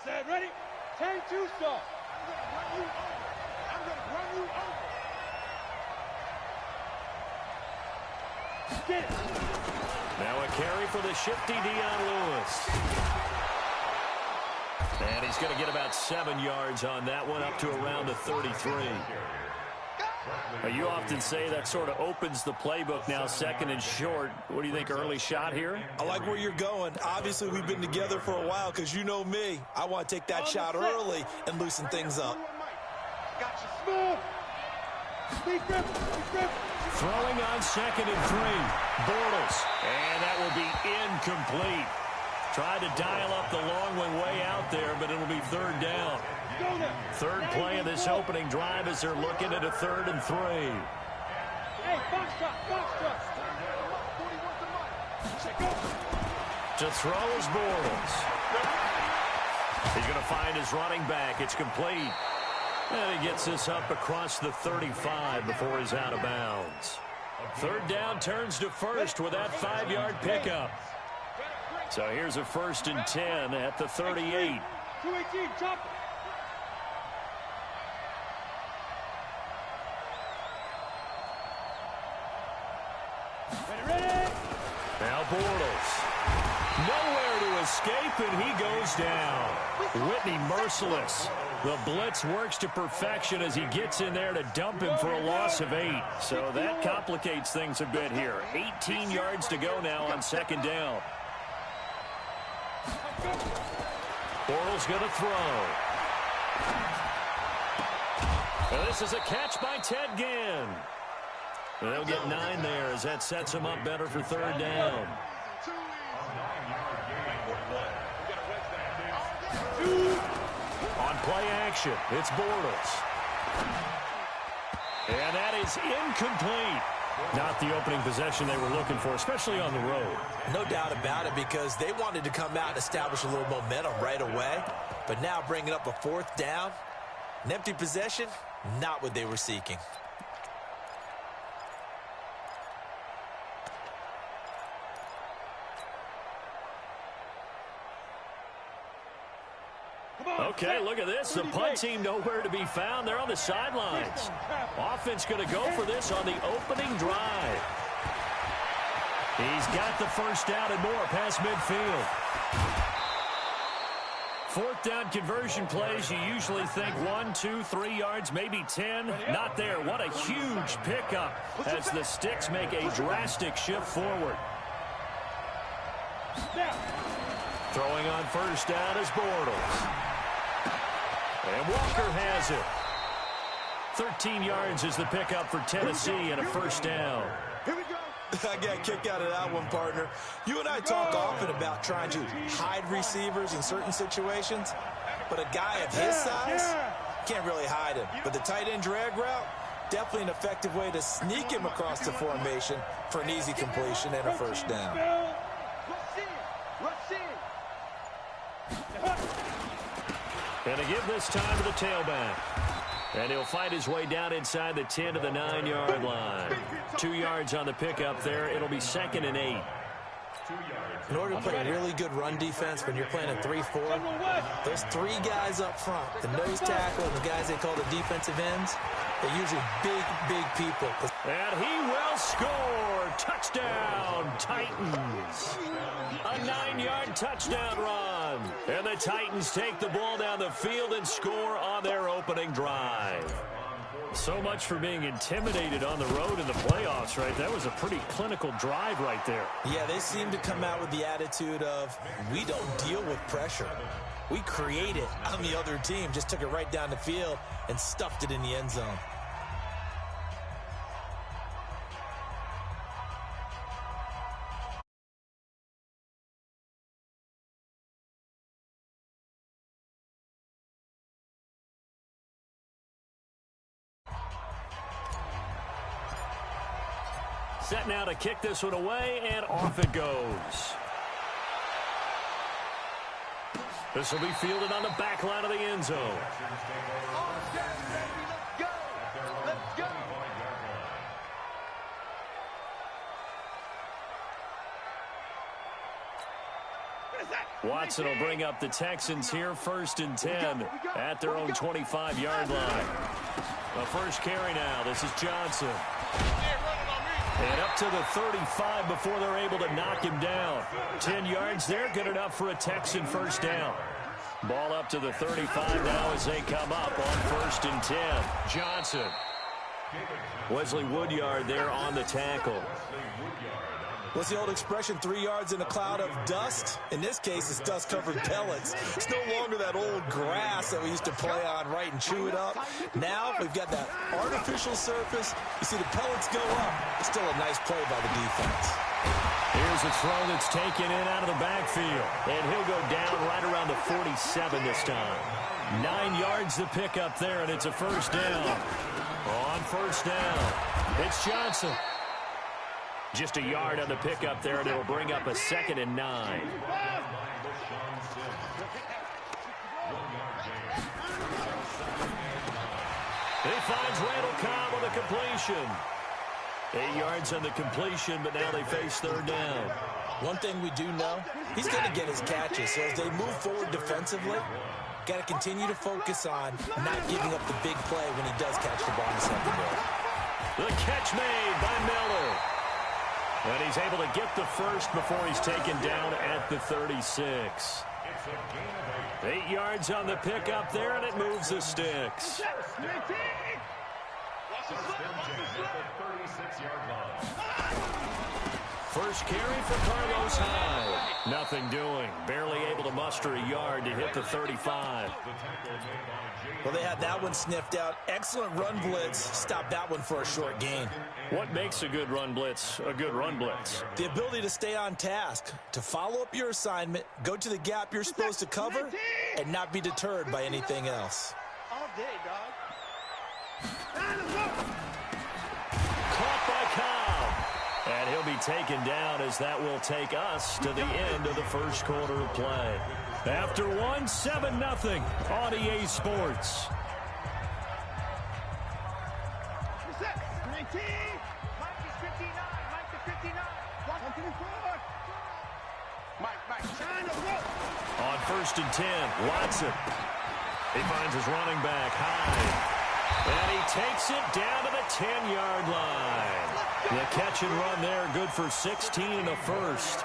Set, ready? 10-2 start. I'm going to run you over. Get it. Now a carry for the shifty Dion Lewis. And he's going to get about 7 yards on that one, up to around the 33. You often say that sort of opens the playbook now, second and short. What do you think, early shot here? I like where you're going. Obviously, we've been together for a while because you know me. I want to take that shot early and loosen things up. Got you smooth. Throwing on 2nd and 3. Bortles. And that will be incomplete. Tried to dial up the long one way out there, but it'll be 3rd down. Third play of this opening drive as they're looking at a 3rd and 3. Hey, box truck. To throw is Bortles. He's going to find his running back. It's complete. And he gets this up across the 35 before he's out of bounds. 3rd down turns to 1st with that 5-yard pickup. So here's a 1st and 10 at the 38. 218, chop it. Ready. Now Bortles. Nowhere to escape, and he goes down. Whitney merciless. The blitz works to perfection as he gets in there to dump him for a loss of 8. So that complicates things a bit here. 18 yards to go now on 2nd down. Bortles going to throw. And this is a catch by Ted Ginn. And they'll get 9 there as that sets him up better for 3rd down. On play action, it's Bortles. And that is incomplete. Not the opening possession they were looking for, especially on the road. No doubt about it, because they wanted to come out and establish a little momentum right away. But now bringing up a 4th down, an empty possession, not what they were seeking. Okay, look at this. The punt team nowhere to be found. They're on the sidelines. Offense going to go for this on the opening drive. He's got the 1st down and more past midfield. 4th down conversion plays, you usually think 1, 2, 3 yards, maybe 10. Not there. What a huge pickup as the Sticks make a drastic shift forward. Throwing on 1st down is Bortles. And Walker has it. 13 yards is the pickup for Tennessee and a 1st down. Here we go. I got a kick out of that one, partner. You and I talk often about trying to hide receivers in certain situations, but a guy of his size can't really hide him. But the tight end drag route, definitely an effective way to sneak him across the formation for an easy completion and a 1st down. And to give this time to the tailback. And he'll fight his way down inside the 10 to the 9-yard line. 2 yards on the pickup there. It'll be 2nd and 8. In order to play a really good run defense when you're playing a 3-4, those 3 guys up front, the nose tackle and the guys they call the defensive ends, they're usually big people. And he will score. Touchdown, Titans. A 9-yard touchdown run. And the Titans take the ball down the field and score on their opening drive. So much for being intimidated on the road in the playoffs, right? That was a pretty clinical drive right there. Yeah, they seem to come out with the attitude of, we don't deal with pressure. We create it on the other team. Just took it right down the field and stuffed it in the end zone. Set now to kick this one away, and off it goes. This will be fielded on the back line of the end zone. Watson will bring up the Texans here, 1st and 10 at their own 25-yard line. The first carry now. This is Johnson. And up to the 35 before they're able to knock him down. 10 yards there, good enough for a Texan first down. Ball up to the 35 now as they come up on 1st and 10. Johnson. Wesley Woodyard there on the tackle. What's the old expression, 3 yards in a cloud of dust? In this case, it's dust-covered pellets. It's no longer that old grass that we used to play on, right, and chew it up. Now we've got that artificial surface. You see the pellets go up. It's still a nice play by the defense. Here's a throw that's taken in out of the backfield. And he'll go down right around the 47 this time. 9 yards to pick up there, and it's a first down. On first down, it's Johnson. Just a yard on the pickup there, and it'll bring up a 2nd and 9. He finds Randall Cobb on the completion. 8 yards on the completion, but now they face 3rd down. One thing we do know, he's going to get his catches. So as they move forward defensively, got to continue to focus on not giving up the big play when he does catch the ball in the secondary. The catch made by Miller. And he's able to get the first before he's taken down at the 36. 8 yards on the pickup there, and it moves the sticks. First carry for Carlos Hyde. Nothing doing. Barely able to muster a yard to hit the 35. Well, they had that one sniffed out. Excellent run blitz. Stopped that one for a short gain. What makes a good run blitz a good run blitz? The ability to stay on task, to follow up your assignment, go to the gap you're supposed to cover, and not be deterred by anything else. All day, dog. Caught by Cobb. And he'll be taken down as that will take us to the end of the first quarter of play. After one, 7-0 on EA Sports. On 1st and 10, Watson. He finds his running back, Hyde. And he takes it down to the 10-yard line. The catch and run there, good for 16 and a first.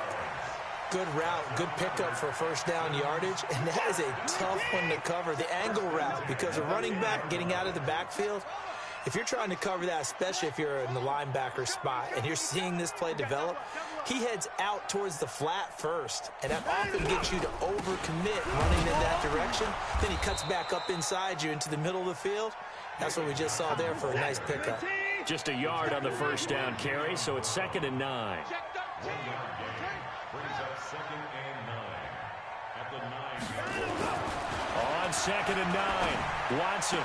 Good route, good pickup for first down yardage, and that is a tough one to cover, the angle route, because a running back getting out of the backfield, if you're trying to cover that, especially if you're in the linebacker spot and you're seeing this play develop, he heads out towards the flat first, and that often gets you to overcommit running in that direction. Then he cuts back up inside you into the middle of the field. That's what we just saw there for a nice pickup. Just a yard on the first down carry, so it's 2nd and 9. On 2nd and 9, Watson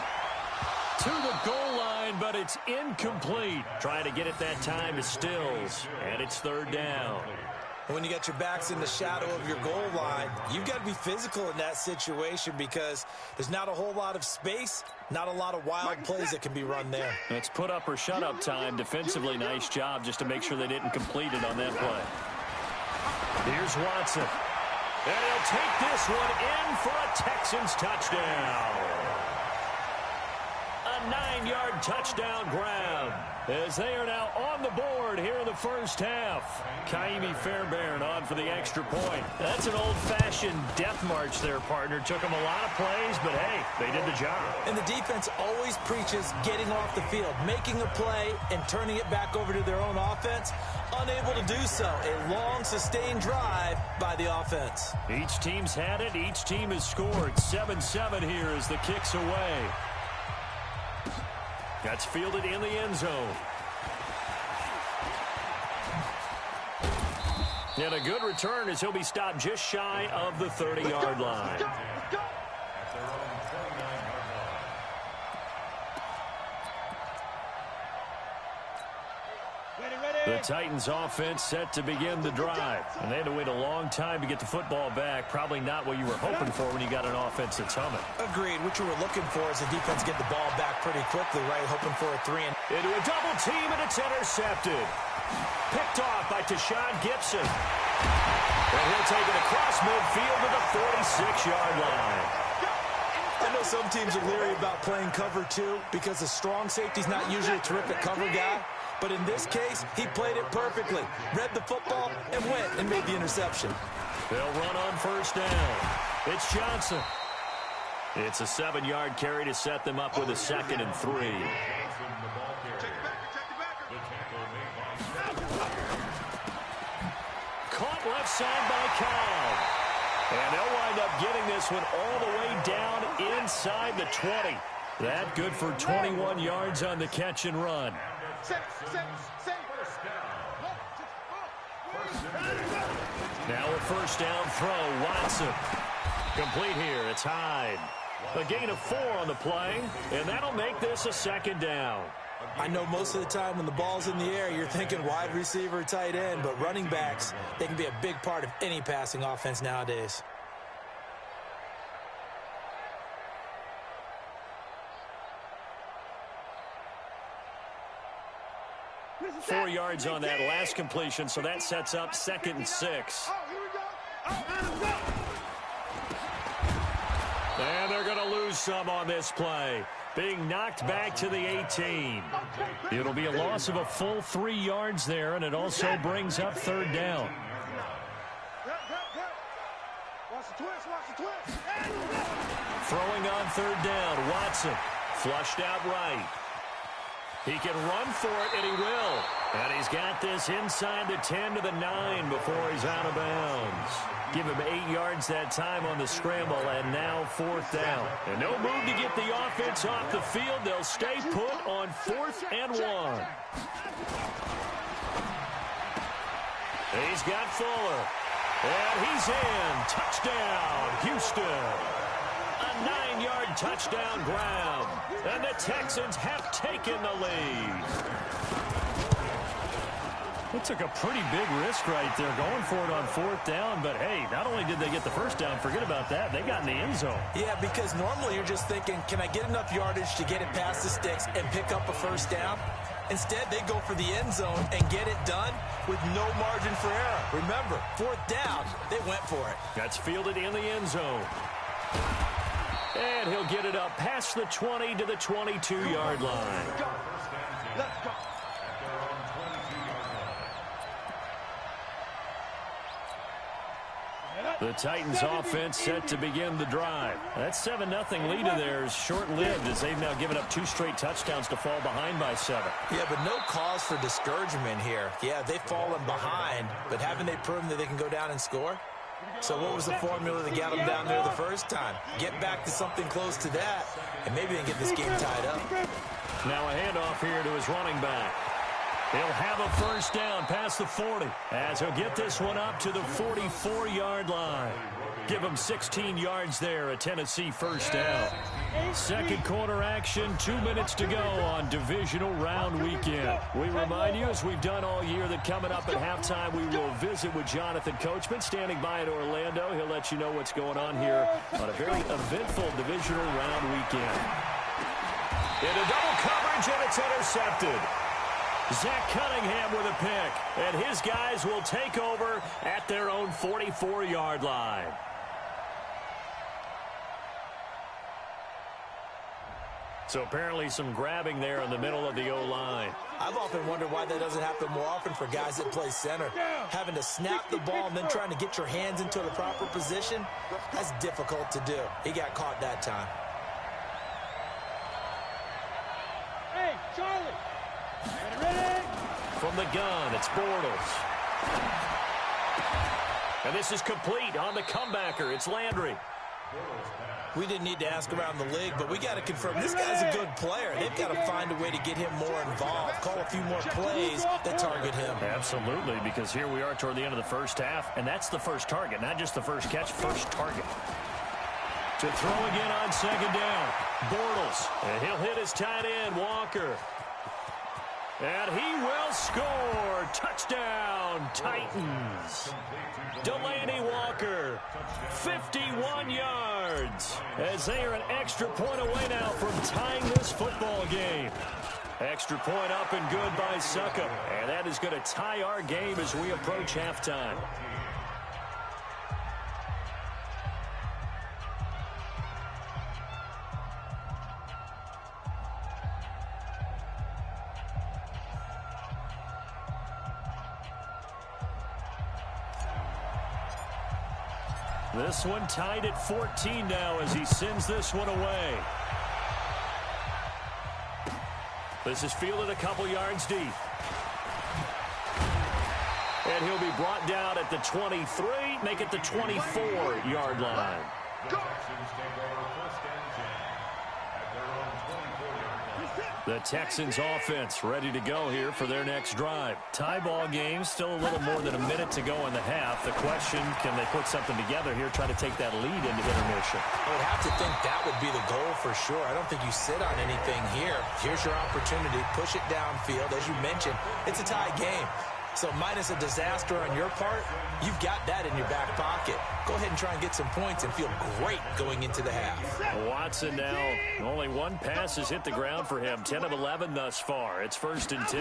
to the goal line, but it's incomplete. Trying to get it that time to Stills, and it's 3rd down. When you got your backs in the shadow of your goal line, you've got to be physical in that situation because there's not a whole lot of space, not a lot of wild plays that can be run there. It's put up or shut up time. Defensively, nice job just to make sure they didn't complete it on that play. Here's Watson. And he'll take this one in for a Texans touchdown. A 9-yard touchdown grab as they are now on the board here in the first half. Kaimi Fairbairn on for the extra point. That's an old-fashioned death march there, partner. Took them a lot of plays, but hey, they did the job. And the defense always preaches getting off the field, making a play and turning it back over to their own offense. Unable to do so. A long, sustained drive by the offense. Each team's had it. Each team has scored. 7-7 here as the kick's away. That's fielded in the end zone. And a good return as he'll be stopped just shy of the 30-yard line. The Titans offense set to begin the drive. And they had to wait a long time to get the football back. Probably not what you were hoping for when you got an offense that's humming. Agreed. What you were looking for is the defense get the ball back pretty quickly, right? Hoping for a 3 and into a double team, and it's intercepted. Picked off by Tashawn Gibson. And he'll take it across midfield to the 46-yard line. I know some teams are leery about playing cover 2 because a strong safety's not usually a terrific cover guy. But in this case, he played it perfectly. Read the football and went and made the interception. They'll run on first down. It's Johnson. It's a 7-yard carry to set them up with a 2nd and 3. Caught left side by Cobb. And they'll wind up getting this one all the way down inside the 20. That good for 21 yards on the catch and run. Now a first down throw, Watson. Complete here, it's Hyde. A gain of 4 on the play, and that'll make this a 2nd down. I know most of the time when the ball's in the air, you're thinking wide receiver, tight end, but running backs, they can be a big part of any passing offense nowadays. Four yards on that last completion, so that sets up 2nd and 6. And they're going to lose some on this play. Being knocked back to the 18. It'll be a loss of a full 3 yards there, and it also brings up 3rd down. Throwing on 3rd down, Watson. Flushed out right. He can run for it, and he will. And he's got this inside the 10 to the 9 before he's out of bounds. Give him 8 yards that time on the scramble, and now 4th down. And no move to get the offense off the field. They'll stay put on 4th and 1. He's got Fuller. And he's in. Touchdown, Houston. A 9-yard touchdown grab. And the Texans have taken the lead. It took a pretty big risk right there going for it on 4th down. But, hey, not only did they get the first down, forget about that, they got in the end zone. Yeah, because normally you're just thinking, can I get enough yardage to get it past the sticks and pick up a first down? Instead, they go for the end zone and get it done with no margin for error. Remember, 4th down, they went for it. That's fielded in the end zone. And he'll get it up past the 20 to the 22-yard line. Let's go. The Titans offense set to begin the drive. That 7-0 lead of theirs short-lived as they've now given up 2 straight touchdowns to fall behind by 7. Yeah, but no cause for discouragement here. Yeah, they've fallen behind, but haven't they proven that they can go down and score? So what was the formula that got them down there the first time? Get back to something close to that, and maybe they can get this game tied up. Now a handoff here to his running back. He'll have a first down past the 40 as he'll get this one up to the 44-yard line. Give him 16 yards there, a Tennessee first down. Second quarter action, 2 minutes to go on divisional round weekend. We remind you, as we've done all year, that coming up at halftime, we will visit with Jonathan Coachman standing by in Orlando. He'll let you know what's going on here on a very eventful divisional round weekend. Into double coverage, and it's intercepted. Zach Cunningham with a pick, and his guys will take over at their own 44-yard line. So apparently some grabbing there in the middle of the O-line. I've often wondered why that doesn't happen more often for guys that play center. Having to snap the ball and then trying to get your hands into the proper position, that's difficult to do. He got caught that time. Hey, Charlie. Ready? From the gun, it's Bortles. And this is complete on the comebacker. It's Landry. We didn't need to ask around the league, but we got to confirm this guy's a good player. They've got to find a way to get him more involved, call a few more plays that target him. Absolutely, because here we are toward the end of the first half, and that's the first target, not just the first catch, first target. To throw again on second down, Bortles. And he'll hit his tight end, Walker. And he will score. Touchdown, Titans. Delaney Walker, 51 yards, as they are an extra point away now from tying this football game. Extra point up and good by Suckup. And that is going to tie our game as we approach halftime. This one tied at 14 now as he sends this one away. This is fielded a couple yards deep. And he'll be brought down at the 23, make it the 24-yard line. The Texans offense ready to go here for their next drive. Tie ball game, still a little more than a minute to go in the half. The question, can they put something together here, try to take that lead into intermission? I would have to think that would be the goal for sure. I don't think you sit on anything here. Here's your opportunity. Push it downfield. As you mentioned, it's a tie game. So minus a disaster on your part, you've got that in your back pocket. Go ahead and try and get some points and feel great going into the half. Watson now, only one pass has hit the ground for him. 10 of 11 thus far. It's 1st and 10.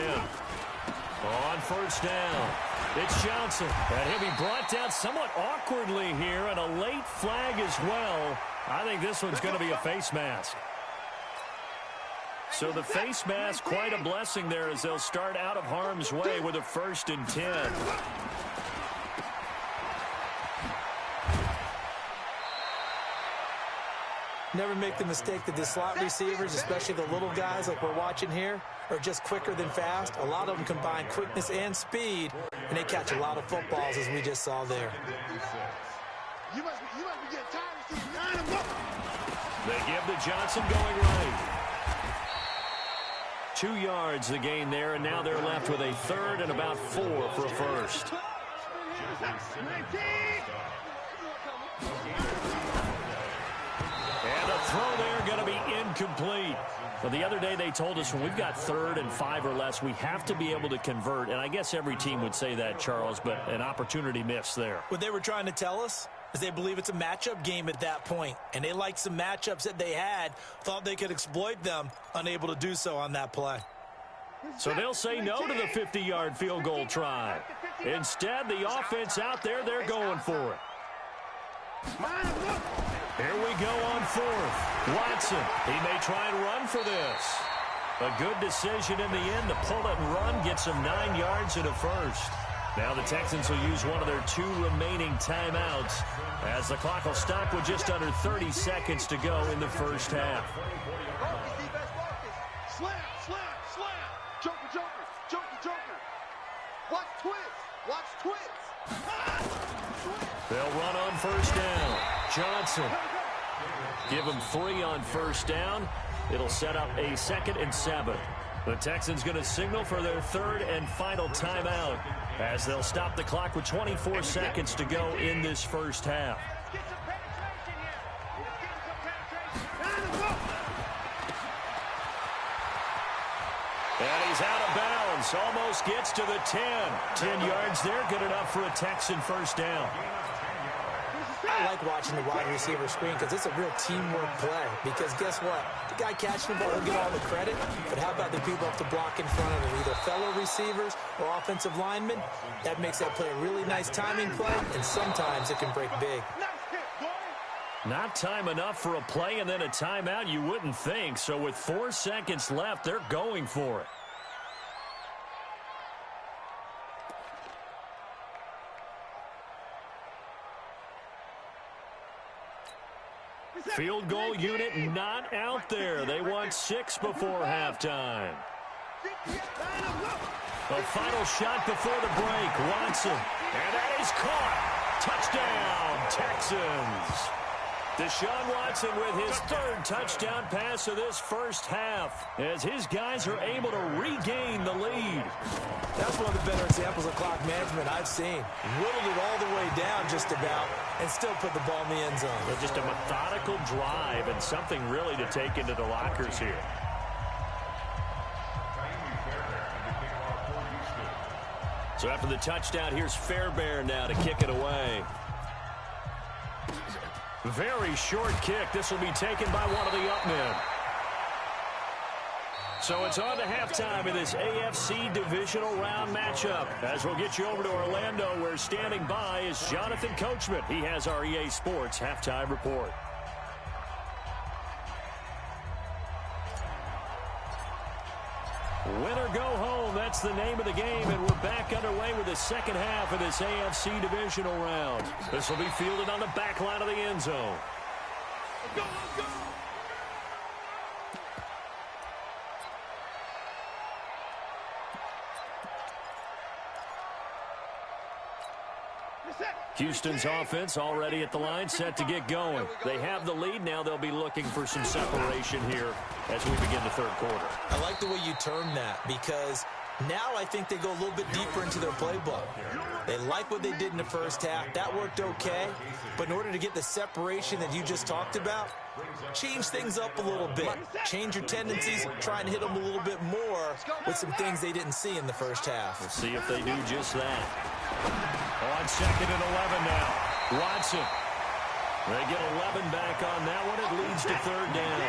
On first down, it's Johnson. And he'll be brought down somewhat awkwardly here, and a late flag as well. I think this one's going to be a face mask. So the face mask, quite a blessing there as they'll start out of harm's way with a 1st and 10. Never make the mistake that the slot receivers, especially the little guys like we're watching here, are just quicker than fast. A lot of them combine quickness and speed, and they catch a lot of footballs as we just saw there. You must be getting tired of seeing line them up. They give to Johnson going right. 2 yards the gain there, and now they're left with a 3rd and about 4 for a first. And a throw there going to be incomplete. Well, the other day they told us when we've got 3rd and 5 or less, we have to be able to convert. And I guess every team would say that, Charles, but an opportunity missed there. What they were trying to tell us is they believe it's a matchup game at that point, and they liked some matchups that they had, thought they could exploit them, unable to do so on that play. So they'll say no to the 50-yard field goal try. Instead, the offense out there, they're going for it. Here we go on 4th. Watson, he may try and run for this. A good decision in the end to pull it and run, gets him 9 yards and a first. Now the Texans will use one of their 2 remaining timeouts as the clock will stop with just under 30 seconds to go in the first half. Slam, slam, slam. Joker, joker, joker, joker. Watch twist, watch twist. They'll run on first down. Johnson. Give him 3 on first down. It'll set up a 2nd and 7. The Texans going to signal for their 3rd and final timeout as they'll stop the clock with 24 seconds to go in this first half. And he's out of bounds. Almost gets to the 10. 10 yards there, good enough for a Texan first down. I like watching the wide receiver screen because it's a real teamwork play. Because guess what? The guy catching the ball will get all the credit, but how about the people up to block in front of him, either fellow receivers or offensive linemen? That makes that play a really nice timing play, and sometimes it can break big. Not time enough for a play and then a timeout, you wouldn't think. So with 4 seconds left, they're going for it. Field goal unit not out there. They want 6 before halftime. A final shot before the break. Watson. And that is caught. Touchdown, Texans. Deshaun Watson with his 3rd touchdown pass of this first half as his guys are able to regain the lead. That's one of the better examples of clock management I've seen. Whittled it all the way down just about and still put the ball in the end zone. Well, just a methodical drive and something really to take into the lockers here. So after the touchdown, here's Fairbairn now to kick it away. Very short kick. This will be taken by one of the up men. So it's on to halftime in this AFC divisional round matchup. As we'll get you over to Orlando, where standing by is Jonathan Coachman. He has our EA Sports halftime report. Win or go home. That's That's the name of the game, and we're back underway with the second half of this AFC divisional round. This will be fielded on the back line of the end zone. Let's go, let's go. Houston's offense already at the line, set to get going. They have the lead. Now they'll be looking for some separation here as we begin the third quarter. I like the way you term that, because now I think they go a little bit deeper into their playbook. They like what they did in the first half. That worked okay. But in order to get the separation that you just talked about, change things up a little bit. Change your tendencies, try and hit them a little bit more with some things they didn't see in the first half. We'll see if they do just that. On 2nd and 11 now. Watson. They get 11 back on that one. It leads to third down.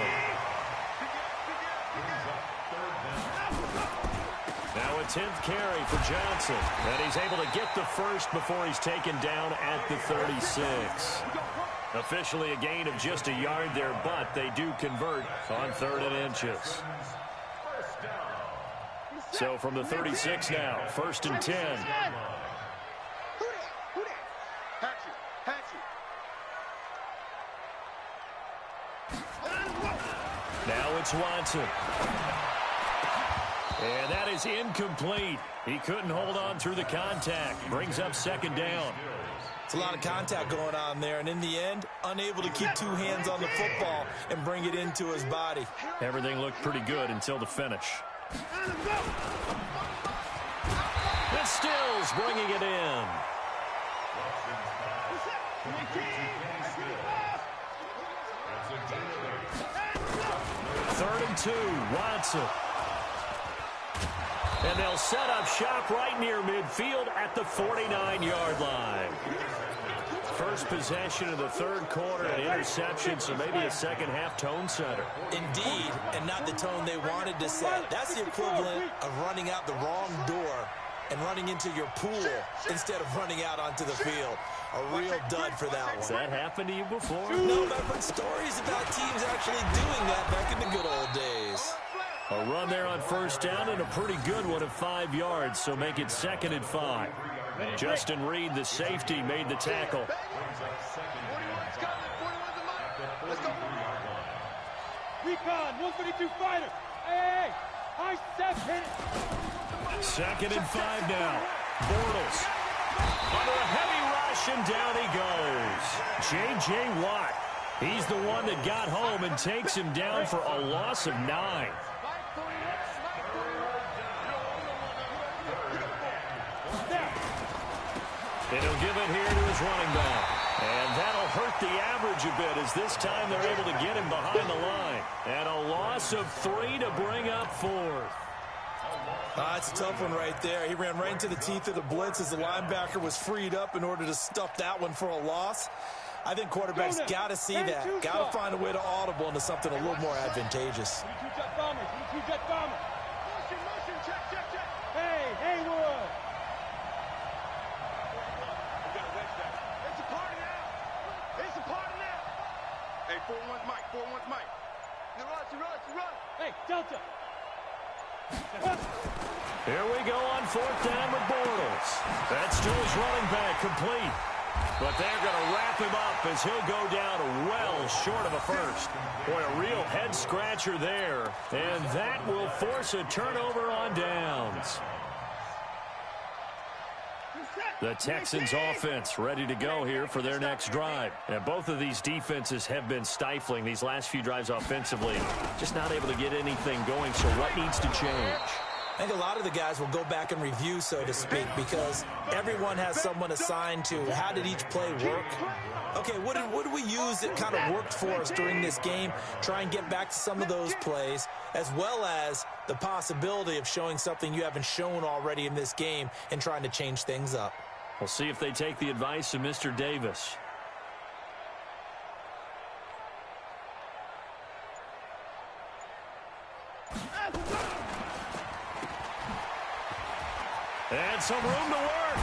Now a 10th carry for Johnson. And he's able to get the first before he's taken down at the 36. Officially a gain of just a yard there, but they do convert on 3rd and inches. So from the 36 now, 1st and 10. Now it's Watson. And that is incomplete. He couldn't hold on through the contact. Brings up 2nd down. It's a lot of contact going on there, and in the end, unable to keep 2 hands on the football and bring it into his body. Everything looked pretty good until the finish. And Stills bringing it in. Third and 2, Watson. And they'll set up shop right near midfield at the 49-yard line. First possession of the third quarter, an interception, so maybe a second-half tone setter. Indeed, and not the tone they wanted to set. That's the equivalent of running out the wrong door and running into your pool instead of running out onto the field. A real dud for that one. Has that happened to you before? No, but I've heard stories about teams actually doing that back in the good old days. A run there on 1st down and a pretty good one of 5 yards, so make it 2nd and 5. Justin Reed, the safety, made the tackle. Recon, 132 fighter. Hey, high step, hit it. 2nd and 5 now. Bortles. Under a heavy rush, and down he goes. J.J. Watt. He's the one that got home and takes him down for a loss of 9. And he'll give it here to his running back. And that'll hurt the average a bit, as this time they're able to get him behind the line. And a loss of 3 to bring up 4th. That's a tough one right there. He ran right into the teeth of the blitz as the linebacker was freed up in order to stuff that one for a loss. I think quarterbacks got to see that. Got to find a way to audible into something a little more advantageous. Hey, Haywood. It's a party now. Hey, 4-1 Mike, 4-1 Mike. You run. Hey, Delta. Here we go on 4th down with Bortles. That's still his running back, complete. But they're going to wrap him up as he'll go down well short of a first. Boy, a real head-scratcher there. And that will force a turnover on downs. The Texans offense ready to go here for their next drive. And both of these defenses have been stifling these last few drives offensively. Just not able to get anything going, so what needs to change? I think a lot of the guys will go back and review, so to speak, because everyone has someone assigned to how did each play work. Okay, what did we use that kind of worked for us during this game? Try and get back to some of those plays, as well as the possibility of showing something you haven't shown already in this game and trying to change things up. We'll see if they take the advice of Mr. Davis. And some room to work.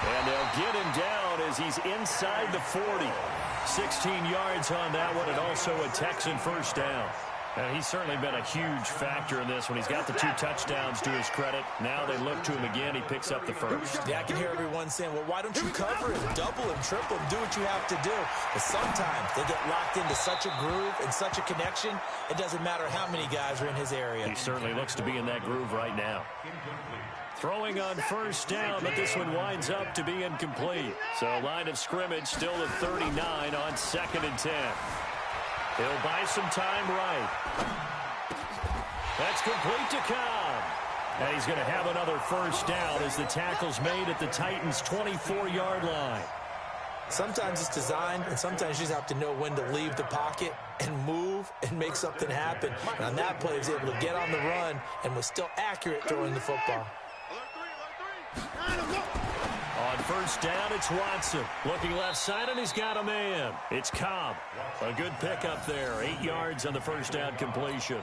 And they'll get him down as he's inside the 40. 16 yards on that one, and also a Texan first down. And he's certainly been a huge factor in this when he's got the 2 touchdowns to his credit. Now they look to him again. He picks up the first. Yeah, I can hear everyone saying, well, why don't you cover him, double him, triple him, do what you have to do. But sometimes they get locked into such a groove and such a connection, it doesn't matter how many guys are in his area. He certainly looks to be in that groove right now. Throwing on first down, but this one winds up to be incomplete. So line of scrimmage still at 39 on 2nd and 10. He'll buy some time right. That's complete to Cobb. And he's going to have another first down as the tackle's made at the Titans' 24-yard line. Sometimes it's designed, and sometimes you just have to know when to leave the pocket and move and make something happen. And on that play, he was able to get on the run and was still accurate throwing the football. On first down, it's Watson. Looking left side, and he's got a man. It's Cobb. A good pickup there. 8 yards on the first down completion.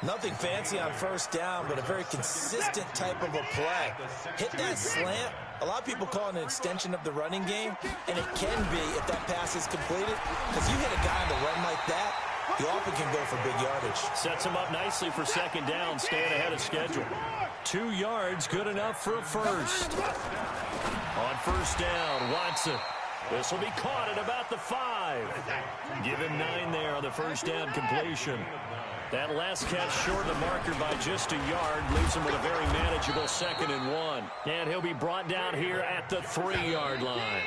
Nothing fancy on first down, but a very consistent type of a play. Hit that slant. A lot of people call it an extension of the running game, and it can be if that pass is completed. Because you hit a guy on the run like that, you often can go for big yardage. Sets him up nicely for second down, staying ahead of schedule. 2 yards, good enough for a first. On first down, Watson. This will be caught at about the 5. Give him 9 there on the first down completion. That last catch short of the marker by just a yard leaves him with a very manageable 2nd and 1. And he'll be brought down here at the 3-yard line.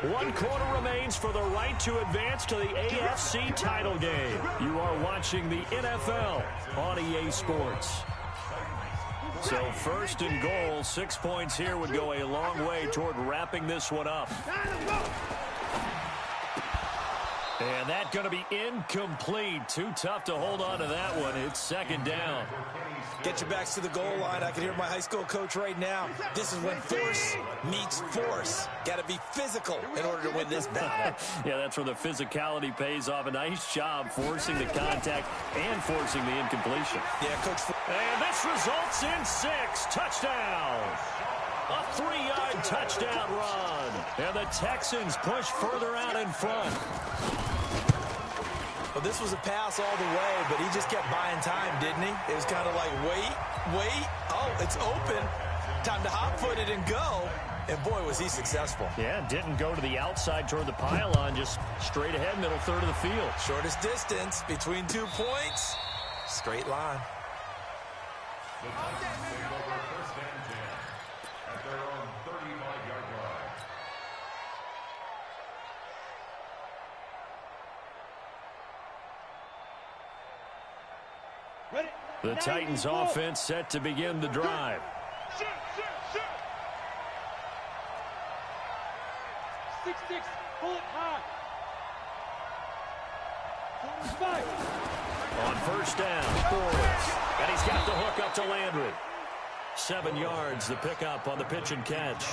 1 quarter remains for the right to advance to the AFC title game. You are watching the NFL on EA Sports. So 1st and goal, 6 points here would go a long way toward wrapping this one up. And that's going to be incomplete. Too tough to hold on to that one. It's 2nd down. Get your backs to the goal line. I can hear my high school coach right now. This is when force meets force. Got to be physical in order to win this battle. Yeah, that's where the physicality pays off. A nice job forcing the contact and forcing the incompletion. Yeah, Coach. And this results in 6 touchdowns. A 3-yard touchdown run. And the Texans push further out in front. Well, this was a pass all the way, but he just kept buying time, didn't he? It was kind of like, wait. Oh, it's open. Time to hot-foot it and go. And, boy, was he successful. Yeah, didn't go to the outside toward the pylon, just straight ahead, middle third of the field. Shortest distance between 2 points. Straight line. The Titans offense set to begin the drive. Shoot. 6-6, pull it high. On first down, Bortles. And he's got the hook up to Landry. 7 yards, the pickup on the pitch and catch.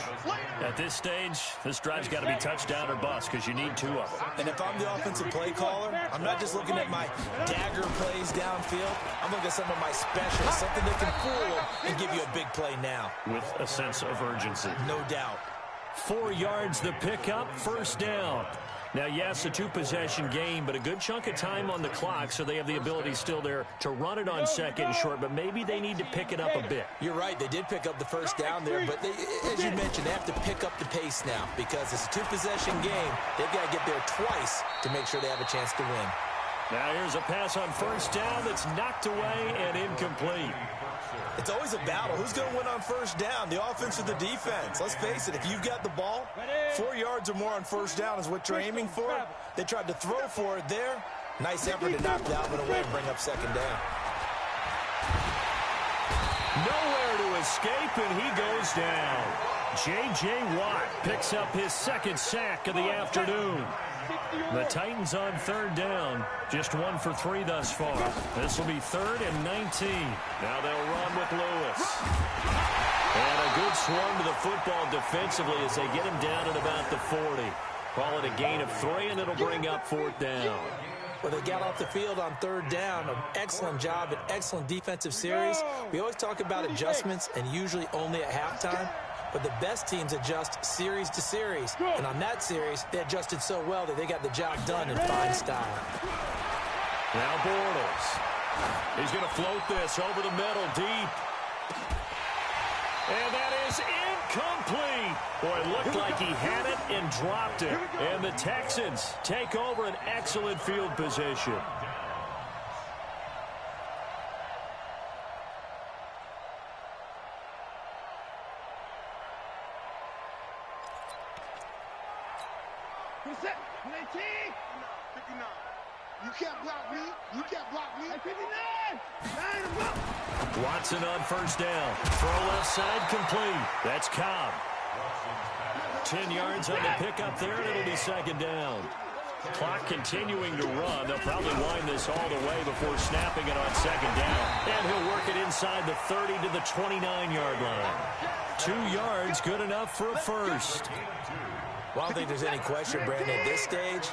At this stage, this drive's got to be touchdown or bust because you need 2 of them. And if I'm the offensive play caller, I'm not just looking at my dagger plays downfield. I'm looking at some of my specials, something that can fool them and give you a big play now. With a sense of urgency. No doubt. 4 yards, the pickup, first down. Now, yes, a 2-possession game, but a good chunk of time on the clock, so they have the ability still there to run it on 2nd and short, but maybe they need to pick it up a bit. You're right. They did pick up the first down there, but as you mentioned, they have to pick up the pace now because it's a 2-possession game. They've got to get there twice to make sure they have a chance to win. Now, here's a pass on first down that's knocked away and incomplete. It's always a battle. Who's going to win on first down, the offense or the defense? Let's face it, if you've got the ball, 4 yards or more on first down is what you're aiming for. They tried to throw for it there. Nice effort to knock Dalvin away and bring up 2nd down. Nowhere to escape, and he goes down. J.J. Watt picks up his 2nd sack of the afternoon. The Titans on 3rd down. Just 1 for 3 thus far. This will be 3rd and 19. Now they'll run with Lewis. And a good swarm to the football defensively as they get him down at about the 40. Call it a gain of 3, and it'll bring up 4th down. Well, they got off the field on 3rd down. An excellent job, an excellent defensive series. We always talk about adjustments, and usually only at halftime. But the best teams adjust series to series. And on that series, they adjusted so well that they got the job done in fine style. Now Bortles. He's going to float this over the middle, deep. And that is incomplete. Boy, it looked like he had it and dropped it. And the Texans take over an excellent field position. You can't block me. You can't block me. 59. Watson on first down. Throw left side complete. That's Cobb. 10 yards on the pickup there, and it'll be second down. Clock continuing to run. They'll probably wind this all the way before snapping it on second down. And he'll work it inside the 30 to the 29-yard line. 2 yards, good enough for a first. Well, I don't think there's any question, Brandon, at this stage.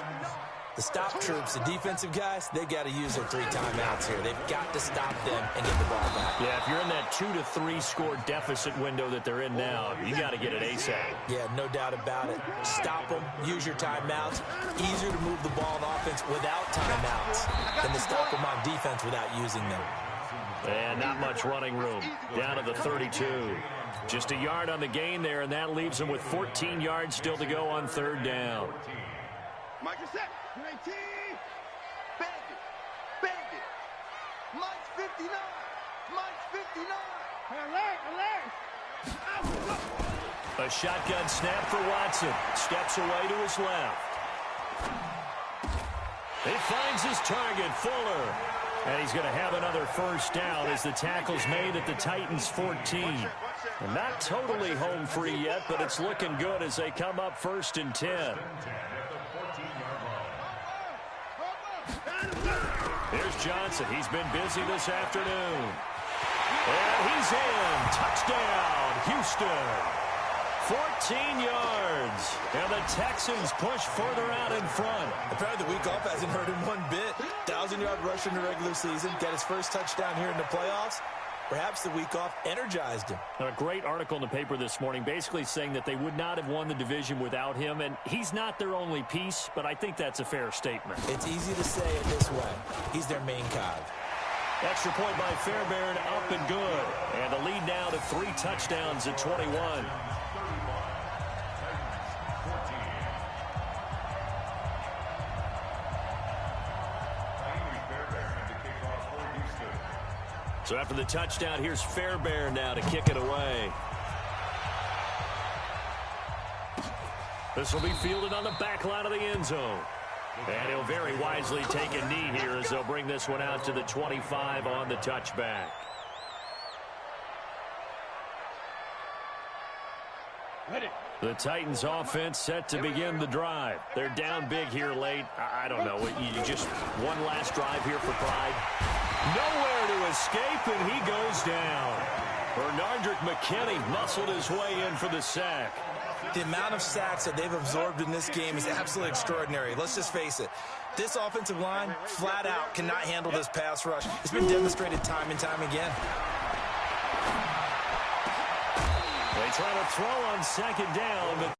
The stop troops, the defensive guys, they've got to use their 3 timeouts here. They've got to stop them and get the ball back. Yeah, if you're in that 2 to 3 score deficit window that they're in now, you got to get it ASAP. Yeah, no doubt about it. Stop them, use your timeouts. Easier to move the ball on offense without timeouts than to stop them on defense without using them. And not much running room. Down to the 32. Just a yard on the gain there, and that leaves them with 14 yards still to go on third down. Mike is set. 19. Bang it. Bang it. Mike's 59. Mike's 59. Alert. A shotgun snap for Watson. Steps away to his left. He finds his target, Fuller. And he's going to have another first down as the tackle's made at the Titans' 14. And not totally home free yet, but it's looking good as they come up 1st and 10. Here's Johnson. He's been busy this afternoon. And he's in. Touchdown, Houston. 14 yards. And the Texans push further out in front. Apparently the week off hasn't hurt him one bit. 1,000-yard rush in the regular season. Got his first touchdown here in the playoffs. Perhaps the week off energized him. A great article in the paper this morning basically saying that they would not have won the division without him. And he's not their only piece, but I think that's a fair statement. It's easy to say it this way. He's their main cog. Extra point by Fairbairn, up and good. And the lead now to 3 touchdowns at 21. So after the touchdown, here's Fairbairn now to kick it away. This will be fielded on the back line of the end zone. And he'll very wisely take a knee here as they'll bring this one out to the 25 on the touchback. The Titans offense set to begin the drive. They're down big here late. I don't know. You just one last drive here for pride. Nowhere to escape, and he goes down. Bernardrick McKinney muscled his way in for the sack. The amount of sacks that they've absorbed in this game is absolutely extraordinary. Let's just face it. This offensive line, flat out, cannot handle this pass rush. It's been demonstrated time and time again. They try to throw on second down, but